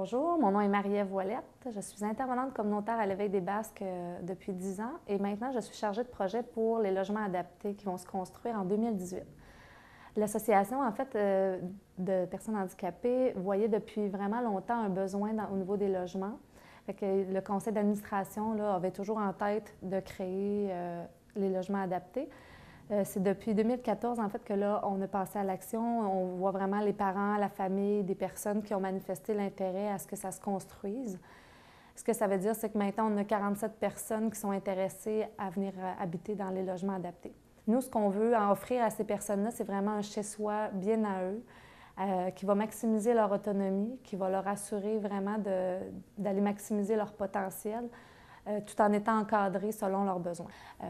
Bonjour, mon nom est Marie-Ève Ouellette. Je suis intervenante communautaire à l'Éveil des Basques depuis 10 ans et maintenant je suis chargée de projet pour les logements adaptés qui vont se construire en 2018. L'association, en fait, de personnes handicapées voyait depuis vraiment longtemps un besoin au niveau des logements. Fait que le conseil d'administration avait toujours en tête de créer les logements adaptés. C'est depuis 2014, en fait, que là, on a passé à l'action. On voit vraiment les parents, la famille, des personnes qui ont manifesté l'intérêt à ce que ça se construise. Ce que ça veut dire, c'est que maintenant, on a 47 personnes qui sont intéressées à venir habiter dans les logements adaptés. Nous, ce qu'on veut offrir à ces personnes-là, c'est vraiment un chez-soi bien à eux, qui va maximiser leur autonomie, qui va leur assurer vraiment d'aller maximiser leur potentiel, tout en étant encadrés selon leurs besoins.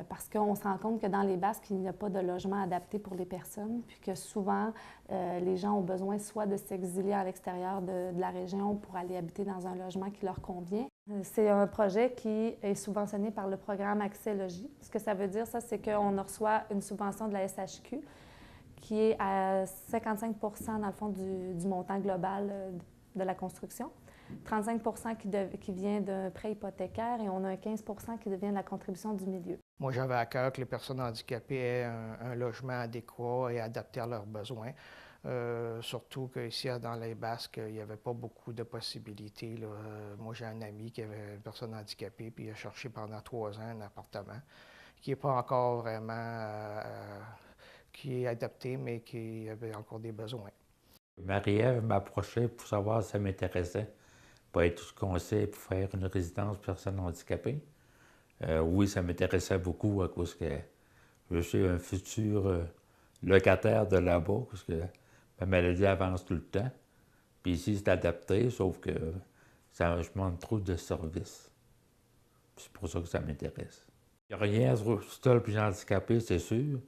Parce qu'on se rend compte que dans les Basques, il n'y a pas de logement adapté pour les personnes, puis que souvent, les gens ont besoin soit de s'exiler à l'extérieur de la région pour aller habiter dans un logement qui leur convient. C'est un projet qui est subventionné par le programme Accès Logis. Ce que ça veut dire, ça, c'est qu'on reçoit une subvention de la SHQ qui est à 55 dans le fond du montant global de la construction. 35 qui vient d'un prêt hypothécaire et on a un 15 qui vient de la contribution du milieu. Moi, j'avais à cœur que les personnes handicapées aient un logement adéquat et adapté à leurs besoins. Surtout qu'ici, dans les Basques, il n'y avait pas beaucoup de possibilités. Là. Moi, j'ai un ami qui avait une personne handicapée, puis il a cherché pendant 3 ans un appartement qui n'est pas encore vraiment qui est adapté, mais qui avait encore des besoins. Marie-Ève m'a approché pour savoir si ça m'intéressait pour être tout conseil pour faire une résidence pour personnes handicapées. Oui, ça m'intéressait beaucoup à cause que je suis un futur locataire de là-bas, parce que ma maladie avance tout le temps. Puis ici, c'est adapté, sauf que je manque trop de services. C'est pour ça que ça m'intéresse. Il n'y a rien sur le plus handicapé, c'est sûr.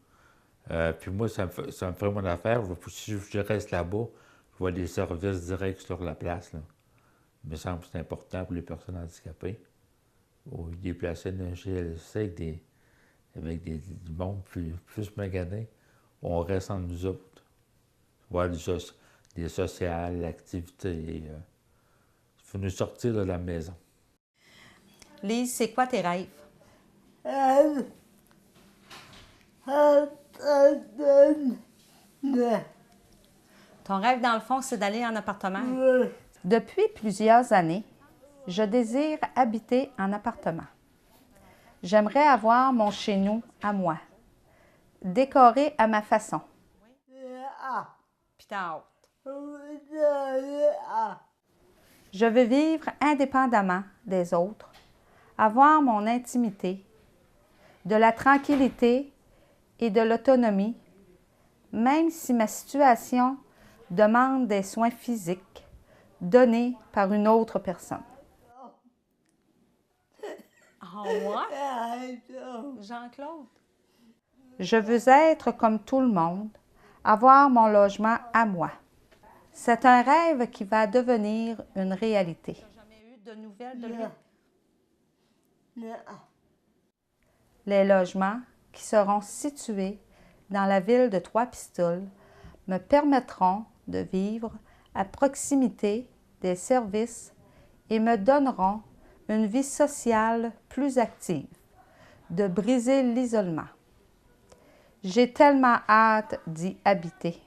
Puis moi, ça me ferait mon affaire. Si je reste là-bas, je vois des services directs sur la place. Là. Il me semble que c'est important pour les personnes handicapées. Au lieu de les placer dans un GLC avec du monde plus magané, on reste entre nous autres. Voir des sociales, l'activité. Il faut nous sortir de la maison. Lise, c'est quoi tes rêves? Ton rêve, dans le fond, c'est d'aller en appartement? Depuis plusieurs années, je désire habiter en appartement. J'aimerais avoir mon chez-nous à moi, décoré à ma façon. Puis t'en haute. Je veux vivre indépendamment des autres, avoir mon intimité, de la tranquillité et de l'autonomie, même si ma situation demande des soins physiques donnés par une autre personne. Oh, ouais? Jean-Claude? Je veux être comme tout le monde, avoir mon logement à moi. C'est un rêve qui va devenir une réalité. Tu n'as jamais eu de nouvelles de lui? Les logements qui seront situés dans la ville de Trois-Pistoles me permettront de vivre à proximité des services et me donneront une vie sociale plus active, de briser l'isolement. J'ai tellement hâte d'y habiter.